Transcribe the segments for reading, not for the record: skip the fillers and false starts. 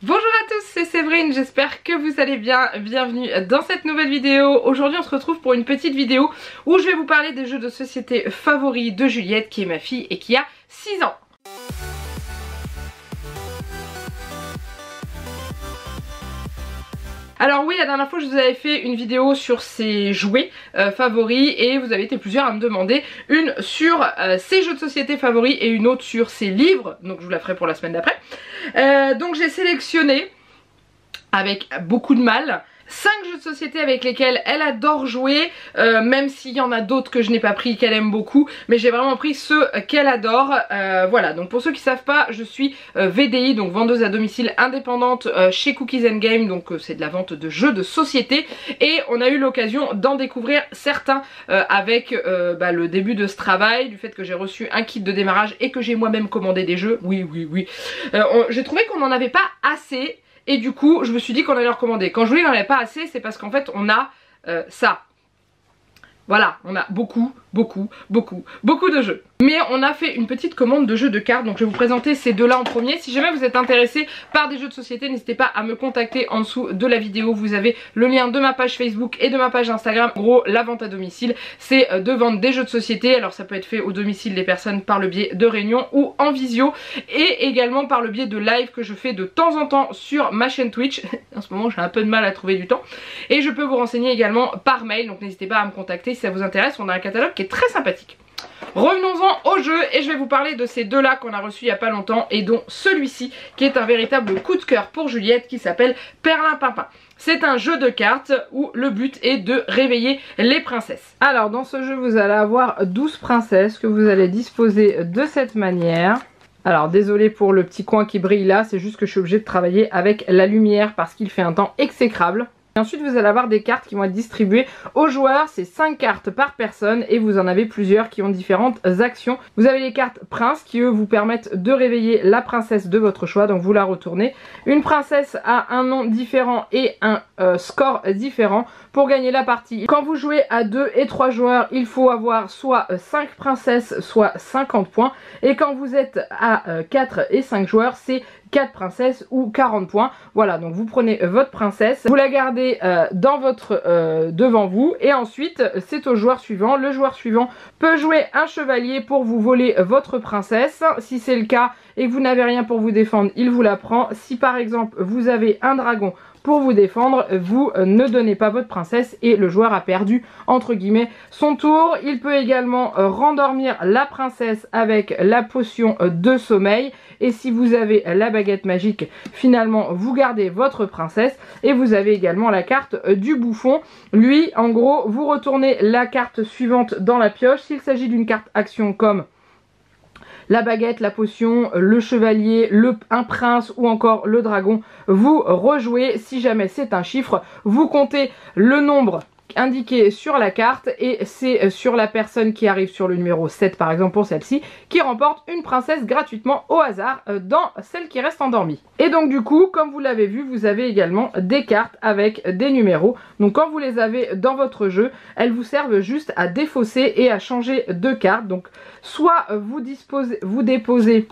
Bonjour à tous, c'est Séverine, j'espère que vous allez bien, bienvenue dans cette nouvelle vidéo. Aujourd'hui on se retrouve pour une petite vidéo où je vais vous parler des jeux de société favoris de Juliette qui est ma fille et qui a 6 ans. Alors oui, la dernière fois je vous avais fait une vidéo sur ses jouets favoris et vous avez été plusieurs à me demander une sur ses jeux de société favoris et une autre sur ses livres, donc je vous la ferai pour la semaine d'après. Donc j'ai sélectionné avec beaucoup de mal 5 jeux de société avec lesquels elle adore jouer, même s'il y en a d'autres que je n'ai pas pris, qu'elle aime beaucoup, mais j'ai vraiment pris ceux qu'elle adore. Voilà, donc pour ceux qui ne savent pas, je suis VDI, donc vendeuse à domicile indépendante chez Cookies and Game, donc c'est de la vente de jeux de société, et on a eu l'occasion d'en découvrir certains avec le début de ce travail, du fait que j'ai reçu un kit de démarrage et que j'ai moi-même commandé des jeux. Oui. J'ai trouvé qu'on n'en avait pas assez. Et du coup, je me suis dit qu'on allait leur commander. Quand je vous dis qu'on n'en avait pas assez, c'est parce qu'en fait, on a ça. Voilà, on a beaucoup de jeux. Mais on a fait une petite commande de jeux de cartes, donc je vais vous présenter ces deux-là en premier. Si jamais vous êtes intéressé par des jeux de société, n'hésitez pas à me contacter en dessous de la vidéo. Vous avez le lien de ma page Facebook et de ma page Instagram. En gros, la vente à domicile, c'est de vendre des jeux de société. Alors ça peut être fait au domicile des personnes par le biais de réunions ou en visio. Et également par le biais de live que je fais de temps en temps sur ma chaîne Twitch. En ce moment, j'ai un peu de mal à trouver du temps. Et je peux vous renseigner également par mail, donc n'hésitez pas à me contacter si ça vous intéresse. On a un catalogue qui est très sympathique. Revenons-en au jeu et je vais vous parler de ces deux-là qu'on a reçus il n'y a pas longtemps et dont celui-ci qui est un véritable coup de cœur pour Juliette qui s'appelle Perlimpinpin. C'est un jeu de cartes où le but est de réveiller les princesses. Alors dans ce jeu vous allez avoir 12 princesses que vous allez disposer de cette manière. Alors désolé pour le petit coin qui brille là, c'est juste que je suis obligée de travailler avec la lumière parce qu'il fait un temps exécrable. Et ensuite vous allez avoir des cartes qui vont être distribuées aux joueurs, c'est 5 cartes par personne et vous en avez plusieurs qui ont différentes actions. Vous avez les cartes prince qui eux vous permettent de réveiller la princesse de votre choix, donc vous la retournez. Une princesse a un nom différent et un score différent pour gagner la partie. Quand vous jouez à 2 et 3 joueurs, il faut avoir soit 5 princesses, soit 50 points. Et quand vous êtes à 4 et 5 joueurs, c'est 4 princesses ou 40 points. Voilà, donc vous prenez votre princesse, vous la gardez dans votre devant vous et ensuite c'est au joueur suivant. Le joueur suivant peut jouer un chevalier pour vous voler votre princesse. Si c'est le cas et que vous n'avez rien pour vous défendre, il vous la prend. Si par exemple vous avez un dragon pour vous défendre, vous ne donnez pas votre princesse et le joueur a perdu entre guillemets son tour. Il peut également rendormir la princesse avec la potion de sommeil et si vous avez la baguette magique, finalement vous gardez votre princesse. Et vous avez également la carte du bouffon. Lui en gros vous retournez la carte suivante dans la pioche. S'il s'agit d'une carte action comme la baguette, la potion, le chevalier, un prince ou encore le dragon, vous rejouez. Si jamais c'est un chiffre, vous comptez le nombre indiqué sur la carte et c'est sur la personne qui arrive sur le numéro 7 par exemple pour celle-ci qui remporte une princesse gratuitement au hasard dans celle qui reste endormie. Et donc du coup comme vous l'avez vu vous avez également des cartes avec des numéros, donc quand vous les avez dans votre jeu elles vous servent juste à défausser et à changer de carte. Donc soit vous déposez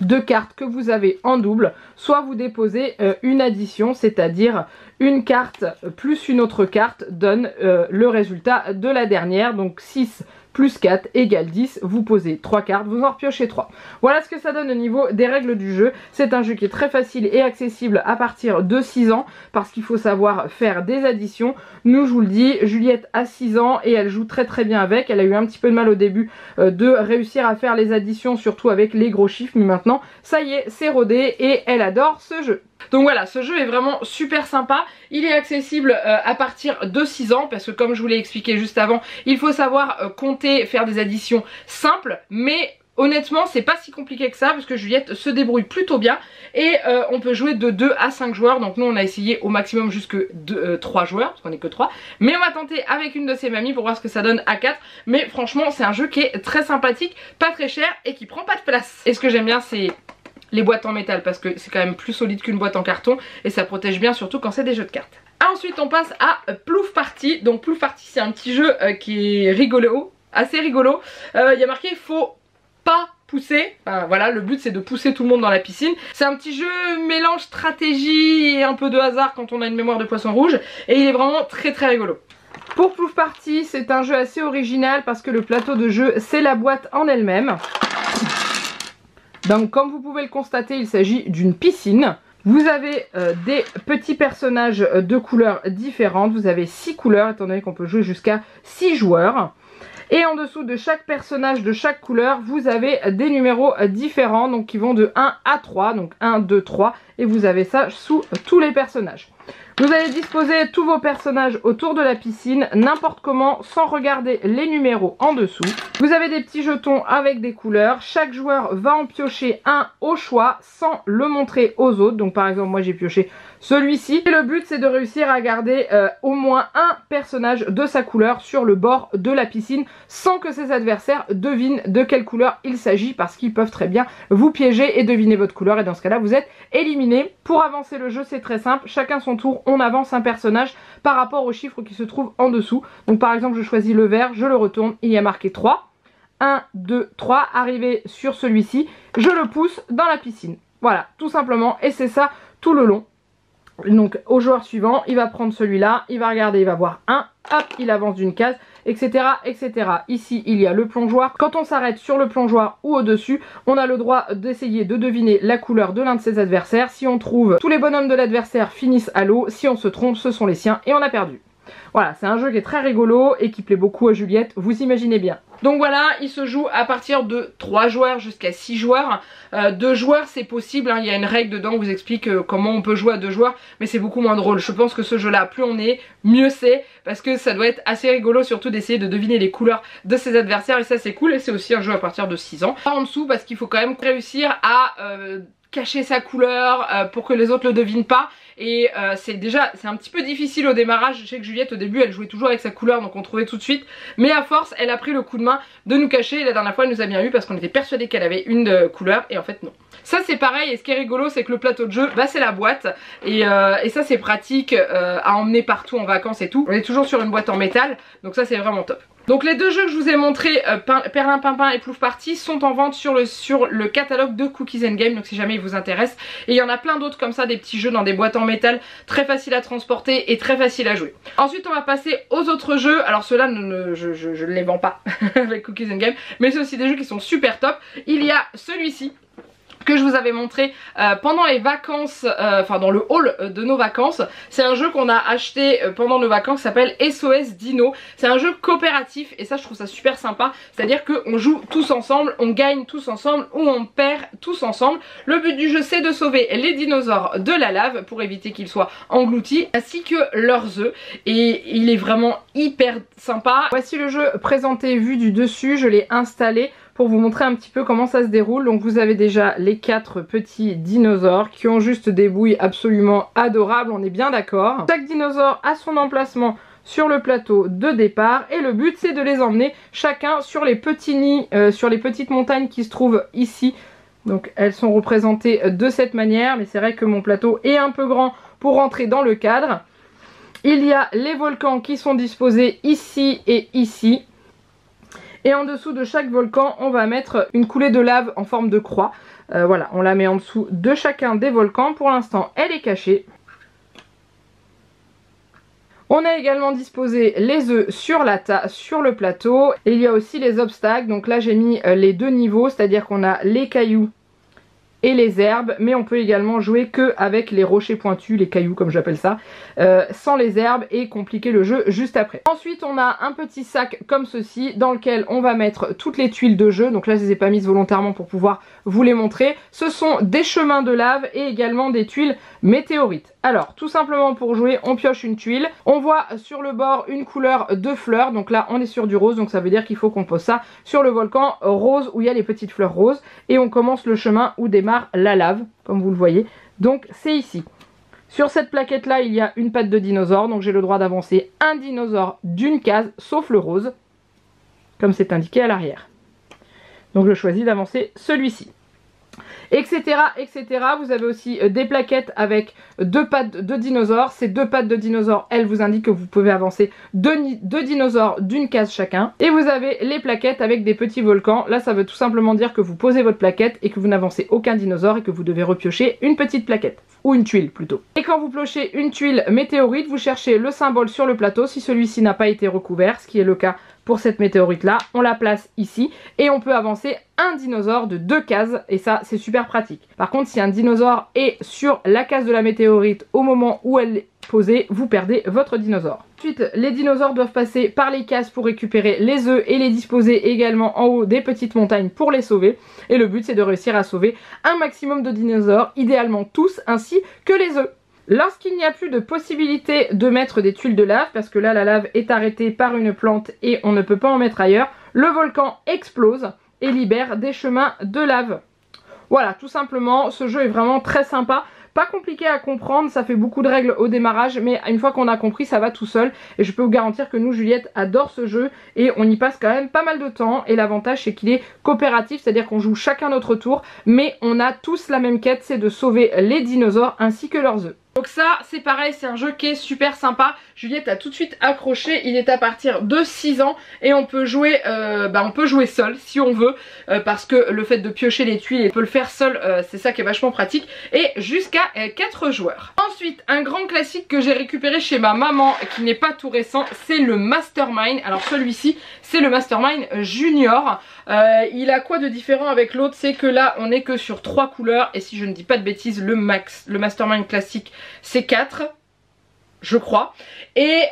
2 cartes que vous avez en double, soit vous déposez une addition, c'est-à-dire une carte plus une autre carte donne le résultat de la dernière, donc 6 plus 4 égale 10, vous posez 3 cartes, vous en repiochez 3. Voilà ce que ça donne au niveau des règles du jeu. C'est un jeu qui est très facile et accessible à partir de 6 ans parce qu'il faut savoir faire des additions. Nous je vous le dis, Juliette a 6 ans et elle joue très bien avec. Elle a eu un petit peu de mal au début de réussir à faire les additions, surtout avec les gros chiffres, mais maintenant ça y est, c'est rodé et elle adore ce jeu. Donc voilà, ce jeu est vraiment super sympa. Il est accessible à partir de 6 ans parce que comme je vous l'ai expliqué juste avant, il faut savoir compter, faire des additions simples, mais honnêtement c'est pas si compliqué que ça parce que Juliette se débrouille plutôt bien et on peut jouer de 2 à 5 joueurs. Donc nous on a essayé au maximum jusque 3 joueurs parce qu'on est que 3, mais on va tenter avec une de ses mamies pour voir ce que ça donne à 4. Mais franchement c'est un jeu qui est très sympathique, pas très cher et qui prend pas de place. Et ce que j'aime bien c'est les boîtes en métal parce que c'est quand même plus solide qu'une boîte en carton et ça protège bien surtout quand c'est des jeux de cartes. Ensuite on passe à Plouf Party. Donc Plouf Party c'est un petit jeu qui est rigolo, assez rigolo. Il y a marqué faut pas pousser. Enfin, voilà, le but c'est de pousser tout le monde dans la piscine. C'est un petit jeu mélange stratégie et un peu de hasard quand on a une mémoire de poisson rouge. Et il est vraiment très très rigolo. Pour Plouf Party, c'est un jeu assez original parce que le plateau de jeu, c'est la boîte en elle-même. Donc comme vous pouvez le constater, il s'agit d'une piscine. Vous avez des petits personnages de couleurs différentes. Vous avez 6 couleurs, étant donné qu'on peut jouer jusqu'à 6 joueurs. Et en dessous de chaque personnage de chaque couleur, vous avez des numéros différents, donc qui vont de 1 à 3, donc 1, 2, 3. Et vous avez ça sous tous les personnages. Vous allez disposer tous vos personnages autour de la piscine, n'importe comment, sans regarder les numéros en dessous. Vous avez des petits jetons avec des couleurs. Chaque joueur va en piocher un au choix, sans le montrer aux autres. Donc par exemple, moi j'ai pioché celui-ci. Et le but, c'est de réussir à garder au moins un personnage de sa couleur sur le bord de la piscine, sans que ses adversaires devinent de quelle couleur il s'agit, parce qu'ils peuvent très bien vous piéger et deviner votre couleur. Et dans ce cas-là, vous êtes éliminé. Pour avancer le jeu, c'est très simple. Chacun son tour, on avance un personnage par rapport aux chiffres qui se trouvent en dessous. Donc par exemple, je choisis le vert, je le retourne, il y a marqué 3. 1, 2, 3, arrivé sur celui-ci, je le pousse dans la piscine. Voilà, tout simplement, et c'est ça tout le long. Donc au joueur suivant, il va prendre celui-là, il va regarder, il va voir 1, hop, il avance d'une case, etc., etc. Ici, il y a le plongeoir. Quand on s'arrête sur le plongeoir ou au-dessus, on a le droit d'essayer de deviner la couleur de l'un de ses adversaires. Si on trouve tous les bonhommes de l'adversaire finissent à l'eau, si on se trompe, ce sont les siens et on a perdu. Voilà, c'est un jeu qui est très rigolo et qui plaît beaucoup à Juliette, vous imaginez bien. Donc voilà, il se joue à partir de 3 joueurs jusqu'à 6 joueurs. 2 joueurs c'est possible, hein, il y a une règle dedans qui vous explique comment on peut jouer à 2 joueurs, mais c'est beaucoup moins drôle. Je pense que ce jeu là, plus on est, mieux c'est, parce que ça doit être assez rigolo, surtout d'essayer de deviner les couleurs de ses adversaires, et ça c'est cool. Et c'est aussi un jeu à partir de 6 ans. Pas en dessous, parce qu'il faut quand même réussir à cacher sa couleur pour que les autres le devinent pas. Et c'est un petit peu difficile au démarrage. Je sais que Juliette au début elle jouait toujours avec sa couleur, donc on trouvait tout de suite, mais à force elle a pris le coup de main de nous cacher. Et la dernière fois elle nous a bien eu parce qu'on était persuadé qu'elle avait une couleur et en fait non. Ça c'est pareil, et ce qui est rigolo c'est que le plateau de jeu, bah c'est la boîte, et ça c'est pratique à emmener partout en vacances et tout. On est toujours sur une boîte en métal, donc ça c'est vraiment top. Donc les 2 jeux que je vous ai montrés, Perlimpinpin et Plouf Party, sont en vente sur le catalogue de Cookies and Game, donc si jamais ils vous intéressent. Et il y en a plein d'autres comme ça, des petits jeux dans des boîtes en métal, très faciles à transporter et très faciles à jouer. Ensuite on va passer aux autres jeux. Alors ceux-là je ne les vends pas avec Cookies and Game, mais c'est aussi des jeux qui sont super top. Il y a celui-ci que je vous avais montré pendant les vacances, enfin dans le hall de nos vacances. C'est un jeu qu'on a acheté pendant nos vacances, qui s'appelle SOS Dino. C'est un jeu coopératif et ça je trouve ça super sympa. C'est à dire qu'on joue tous ensemble, on gagne tous ensemble ou on perd tous ensemble. Le but du jeu c'est de sauver les dinosaures de la lave pour éviter qu'ils soient engloutis, ainsi que leurs œufs. Et il est vraiment hyper sympa. Voici le jeu présenté vu du dessus, je l'ai installé pour vous montrer un petit peu comment ça se déroule. Donc vous avez déjà les 4 petits dinosaures qui ont juste des bouilles absolument adorables, on est bien d'accord. Chaque dinosaure a son emplacement sur le plateau de départ et le but c'est de les emmener chacun sur les petits nids, sur les petites montagnes qui se trouvent ici. Donc elles sont représentées de cette manière, mais c'est vrai que mon plateau est un peu grand pour rentrer dans le cadre. Il y a les volcans qui sont disposés ici et ici. Et en dessous de chaque volcan, on va mettre une coulée de lave en forme de croix. Voilà, on la met en dessous de chacun des volcans. Pour l'instant, elle est cachée. On a également disposé les œufs sur le plateau. Et il y a aussi les obstacles. Donc là, j'ai mis les 2 niveaux, c'est-à-dire qu'on a les cailloux et les herbes, mais on peut également jouer que avec les rochers pointus, les cailloux comme j'appelle ça, sans les herbes et compliquer le jeu juste après. Ensuite on a un petit sac comme ceci dans lequel on va mettre toutes les tuiles de jeu. Donc là je les ai pas mises volontairement pour pouvoir vous les montrer. Ce sont des chemins de lave et également des tuiles météorites. Alors tout simplement pour jouer on pioche une tuile, on voit sur le bord une couleur de fleurs, donc là on est sur du rose, donc ça veut dire qu'il faut qu'on pose ça sur le volcan rose où il y a les petites fleurs roses, et on commence le chemin où démarre la lave comme vous le voyez. Donc c'est ici. Sur cette plaquette là il y a une patte de dinosaure, donc j'ai le droit d'avancer un dinosaure d'une case sauf le rose comme c'est indiqué à l'arrière. Donc je choisis d'avancer celui-ci. etc. etc. Vous avez aussi des plaquettes avec 2 pattes de dinosaures. Ces 2 pattes de dinosaures, elles vous indiquent que vous pouvez avancer 2 dinosaures d'une case chacun. Et vous avez les plaquettes avec des petits volcans. Là, ça veut tout simplement dire que vous posez votre plaquette et que vous n'avancez aucun dinosaure et que vous devez repiocher une petite plaquette. Ou une tuile plutôt. Et quand vous piochez une tuile météorite, vous cherchez le symbole sur le plateau. Si celui-ci n'a pas été recouvert, ce qui est le cas pour cette météorite là, on la place ici et on peut avancer un dinosaure de 2 cases et ça c'est super pratique. Par contre, si un dinosaure est sur la case de la météorite au moment où elle est posée, vous perdez votre dinosaure. Ensuite, les dinosaures doivent passer par les cases pour récupérer les œufs et les disposer également en haut des petites montagnes pour les sauver. Et le but c'est de réussir à sauver un maximum de dinosaures, idéalement tous, ainsi que les œufs. Lorsqu'il n'y a plus de possibilité de mettre des tuiles de lave, parce que là la lave est arrêtée par une plante et on ne peut pas en mettre ailleurs, le volcan explose et libère des chemins de lave. Voilà, tout simplement, ce jeu est vraiment très sympa. Pas compliqué à comprendre, ça fait beaucoup de règles au démarrage, mais une fois qu'on a compris, ça va tout seul. Et je peux vous garantir que nous, Juliette, adore ce jeu et on y passe quand même pas mal de temps. Et l'avantage, c'est qu'il est coopératif, c'est-à-dire qu'on joue chacun notre tour, mais on a tous la même quête, c'est de sauver les dinosaures ainsi que leurs œufs. Donc ça c'est pareil, c'est un jeu qui est super sympa. Juliette a tout de suite accroché, il est à partir de 6 ans et on peut jouer seul si on veut parce que le fait de piocher les tuiles, on peut le faire seul, c'est ça qui est vachement pratique, et jusqu'à 4 joueurs. Ensuite, un grand classique que j'ai récupéré chez ma maman qui n'est pas tout récent, c'est le Mastermind. Alors celui-ci c'est le Mastermind Junior. Il a quoi de différent avec l'autre? C'est que là on est que sur 3 couleurs et si je ne dis pas de bêtises, le Mastermind classique c'est 4, je crois. Et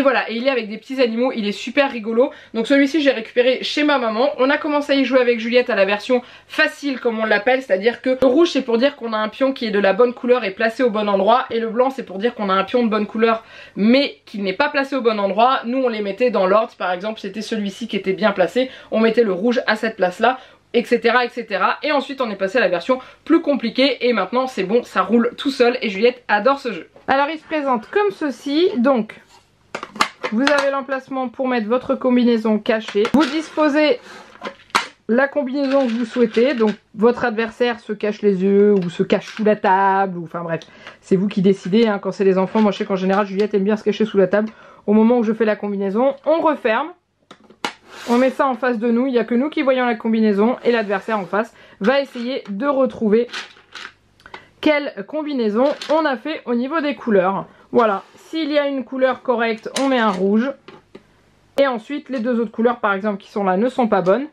voilà, et il est avec des petits animaux, il est super rigolo. Donc celui-ci j'ai récupéré chez ma maman. On a commencé à y jouer avec Juliette à la version facile comme on l'appelle, c'est-à-dire que le rouge c'est pour dire qu'on a un pion qui est de la bonne couleur et placé au bon endroit, et le blanc c'est pour dire qu'on a un pion de bonne couleur mais qu'il n'est pas placé au bon endroit. Nous on les mettait dans l'ordre, par exemple c'était celui-ci qui était bien placé, on mettait le rouge à cette place là, etc, etc. Et ensuite on est passé à la version plus compliquée et maintenant c'est bon, ça roule tout seul et Juliette adore ce jeu. Alors il se présente comme ceci, donc vous avez l'emplacement pour mettre votre combinaison cachée, vous disposez la combinaison que vous souhaitez, donc votre adversaire se cache les yeux ou se cache sous la table, ou enfin bref, c'est vous qui décidez, hein. Quand c'est les enfants, moi je sais qu'en général Juliette aime bien se cacher sous la table. Au moment où je fais la combinaison, on referme. On met ça en face de nous, il n'y a que nous qui voyons la combinaison et l'adversaire en face va essayer de retrouver quelle combinaison on a fait au niveau des couleurs. Voilà, s'il y a une couleur correcte, on met un rouge. Et ensuite, les 2 autres couleurs par exemple qui sont là ne sont pas bonnes.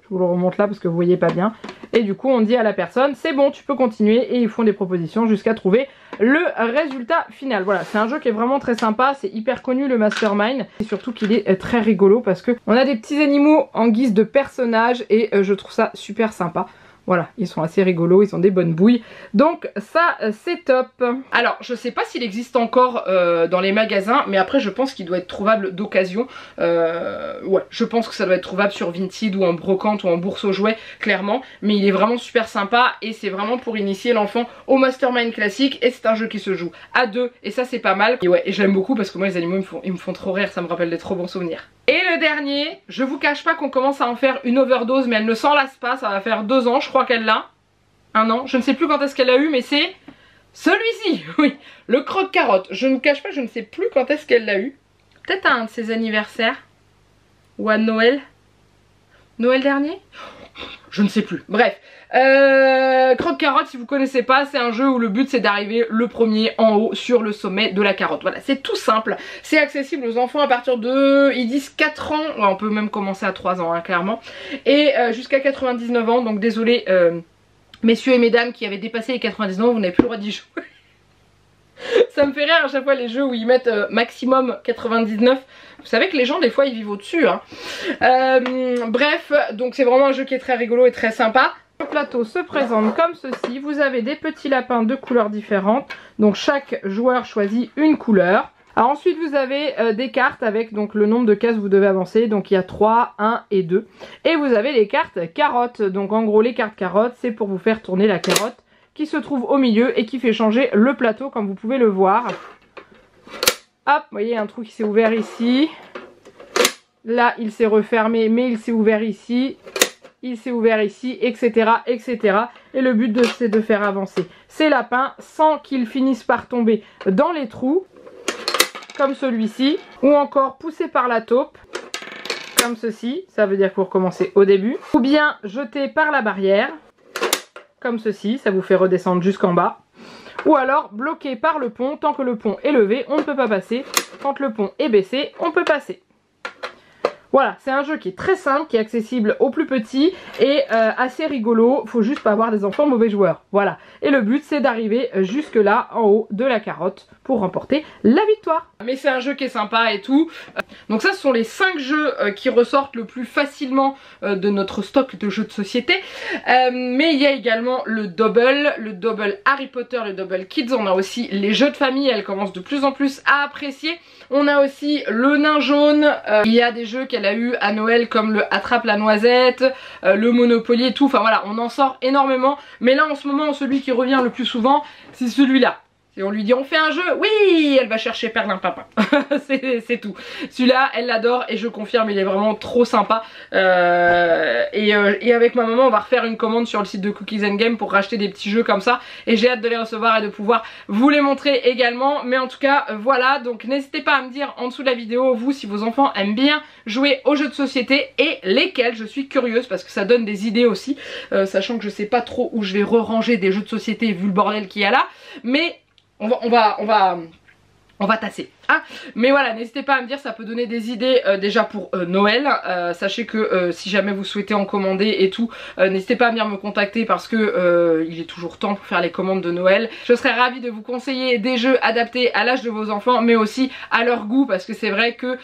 Je vous le remonte là parce que vous voyez pas bien. Et du coup, on dit à la personne, c'est bon, tu peux continuer. Et ils font des propositions jusqu'à trouver le résultat final. Voilà, c'est un jeu qui est vraiment très sympa, c'est hyper connu le Mastermind, et surtout qu'il est très rigolo parce que on a des petits animaux en guise de personnages et je trouve ça super sympa. Voilà, ils sont assez rigolos, ils ont des bonnes bouilles. Donc ça, c'est top. Alors, je sais pas s'il existe encore dans les magasins, mais après, je pense qu'il doit être trouvable d'occasion. Ouais, je pense que ça doit être trouvable sur Vinted ou en brocante ou en bourse aux jouets, clairement. Mais il est vraiment super sympa et c'est vraiment pour initier l'enfant au Mastermind classique. Et c'est un jeu qui se joue à 2 et ça, c'est pas mal. Et ouais, je l'aime beaucoup parce que moi, les animaux, ils me font trop rire, ça me rappelle des trop bons souvenirs. Et le dernier, je vous cache pas qu'on commence à en faire une overdose, mais elle ne s'en lasse pas, ça va faire 2 ans, je crois qu'elle l'a. 1 an, je ne sais plus quand est-ce qu'elle a eu, mais c'est celui-ci, oui, le croque-carotte. Je ne cache pas, je ne sais plus quand est-ce qu'elle l'a eu. Peut-être à un de ses anniversaires, ou à Noël. Noël dernier? Je ne sais plus, bref. Croque-carotte, si vous connaissez pas, c'est un jeu où le but c'est d'arriver le premier en haut sur le sommet de la carotte. Voilà, c'est tout simple, c'est accessible aux enfants à partir de, ils disent 4 ans, ouais, on peut même commencer à 3 ans hein, clairement, et jusqu'à 99 ans, donc désolé messieurs et mesdames qui avaient dépassé les 99 ans, vous n'avez plus le droit d'y jouer. Ça me fait rire à chaque fois les jeux où ils mettent maximum 99. Vous savez que les gens des fois ils vivent au-dessus hein. Bref, donc c'est vraiment un jeu qui est très rigolo et très sympa. Le plateau se présente comme ceci. Vous avez des petits lapins de couleurs différentes. Donc chaque joueur choisit une couleur. Alors ensuite vous avez des cartes avec donc le nombre de cases que vous devez avancer. Donc il y a 3, 1 et 2. Et vous avez les cartes carottes. Donc en gros les cartes carottes c'est pour vous faire tourner la carotte qui se trouve au milieu et qui fait changer le plateau comme vous pouvez le voir. Hop, vous voyez un trou qui s'est ouvert ici. Là il s'est refermé mais il s'est ouvert ici. il s'est ouvert ici, etc., etc. Et le but c'est de faire avancer ces lapins sans qu'ils finissent par tomber dans les trous, comme celui-ci, ou encore poussés par la taupe, comme ceci, ça veut dire qu'il faut recommencer au début, ou bien jetés par la barrière, comme ceci, ça vous fait redescendre jusqu'en bas, ou alors bloqués par le pont, tant que le pont est levé, on ne peut pas passer, quand le pont est baissé, on peut passer. Voilà, c'est un jeu qui est très simple, qui est accessible aux plus petits et assez rigolo. Faut juste pas avoir des enfants mauvais joueurs. Voilà. Et le but, c'est d'arriver jusque là, en haut de la carotte, pour remporter la victoire. Mais c'est un jeu qui est sympa et tout. Donc ça, ce sont les 5 jeux qui ressortent le plus facilement de notre stock de jeux de société. Mais il y a également le double Harry Potter, le double Kids. On a aussi les jeux de famille, elles commencent de plus en plus à apprécier. On a aussi le nain jaune. Il y a des jeux qu'elle a eu à Noël comme le Attrape la noisette, le Monopoly et tout. Enfin voilà, on en sort énormément. Mais là en ce moment, celui qui revient le plus souvent, c'est celui-là. Et on lui dit on fait un jeu, oui, elle va chercher Perlimpinpin. c'est tout. Celui-là, elle l'adore et je confirme, il est vraiment trop sympa. Et avec ma maman, on va refaire une commande sur le site de Cookies and Game pour racheter des petits jeux comme ça. Et j'ai hâte de les recevoir et de pouvoir vous les montrer également. Mais en tout cas, voilà. Donc n'hésitez pas à me dire en dessous de la vidéo, vous, si vos enfants aiment bien jouer aux jeux de société et lesquels. Je suis curieuse parce que ça donne des idées aussi. Sachant que je sais pas trop où je vais re-ranger des jeux de société vu le bordel qu'il y a là. Mais on va tasser. Hein, mais voilà, n'hésitez pas à me dire, ça peut donner des idées déjà pour Noël. Sachez que si jamais vous souhaitez en commander et tout, n'hésitez pas à venir me contacter parce que il est toujours temps pour faire les commandes de Noël. Je serais ravie de vous conseiller des jeux adaptés à l'âge de vos enfants, mais aussi à leur goût, parce que c'est vrai que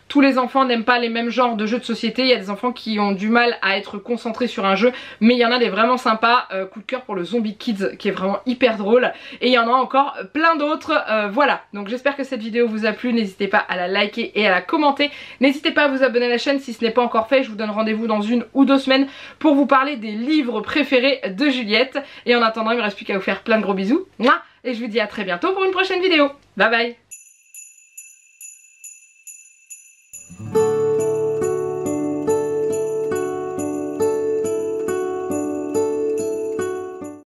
tous les enfants n'aiment pas les mêmes genres de jeux de société. Il y a des enfants qui ont du mal à être concentrés sur un jeu, mais il y en a des vraiment sympas. Coup de cœur pour le Zombie Kids qui est vraiment hyper drôle, et il y en a encore plein d'autres. Voilà, donc j'espère que cette vidéo vous a plu. N'hésitez pas à la liker et à la commenter. N'hésitez pas à vous abonner à la chaîne si ce n'est pas encore fait. Je vous donne rendez-vous dans 1 ou 2 semaines pour vous parler des livres préférés de Juliette. Et en attendant, il ne me reste plus qu'à vous faire plein de gros bisous. Et je vous dis à très bientôt pour une prochaine vidéo. Bye bye.